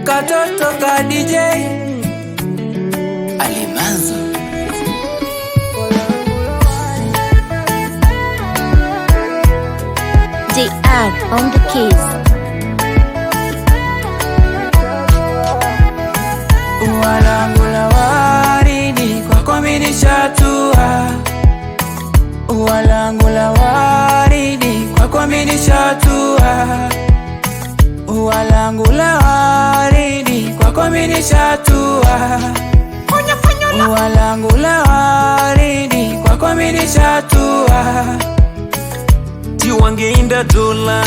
Katoto ka DJ Alimanzo. JR on the keys. Uwalangu la waridi kwako mimi nishatua. Uwalangu la waridi kwako mimi nishatua. Uwalangu la waridi kwako mimi nishatua. Uwalangu la waridi kwako mimi nishatua. Ti wange inda dola,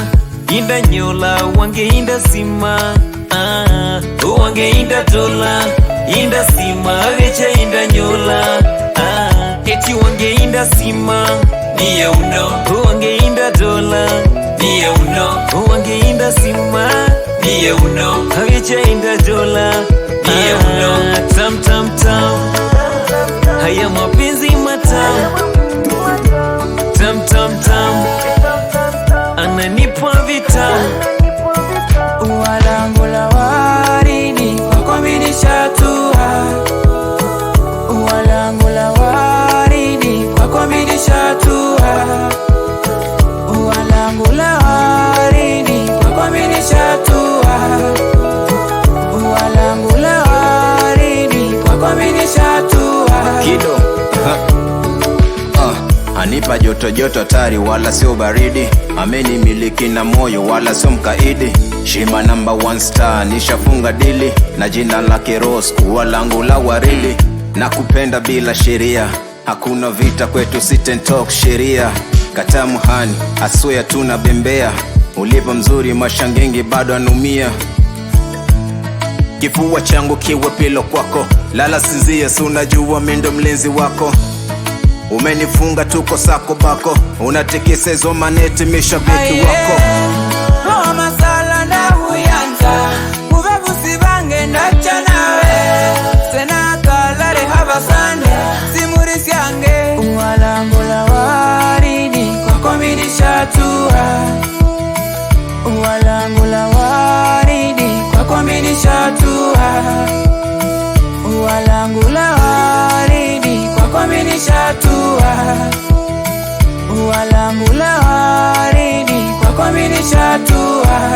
inda nyola, wange inda sima. Wange inda dola, inda sima, vecha inda nyola. Eti wange inda sima, niye uno. Wange inda dola, niye uno. Wange inda sima, niye uno. Vecha inda dola, niye uno. Tam tam tam, haya mapenzi matamu. Tam tam tam, ananipa vitamu. Uwalangu la waridi kwako mimi nishatua. Uwalangu la waridi kwako mimi nishatua. Uwalangu la waridi kwako mimi nishatua. Uwalangu la waridi kwako mimi nishatua. Kido anipa joto joto tari wala sio baridi. Ameni miliki na moyo wala sio mkaidi. Shima number 1 star nishafunga dili. Na jina lake Rose kuwa langu la waridi. Na kupenda bila sheria, hakuna vita kwetu, sit and talk sheria. Katamu hani, aswea tuna bembea. Ulipo mzuri mashangingi bado anumia. Kifua changu kiwe pilo kwako. Lala sinzia, si unajua mimi ndo mlinzi wako. Umenifunga tuko sako bako. Unatikisa hizo maneti mishabiki wako. Roho masala na huyanza. Uvevu sibange ndacha nawe. Sena kalare habasane simuri siange. Uwalangu la waridi kwako mimi nishatua. Uwalangu la waridi kwako mimi nishatua. Uwalangu la waridi kwako mimi nishatua. Uwalangu la waridi kwako mimi nishatua.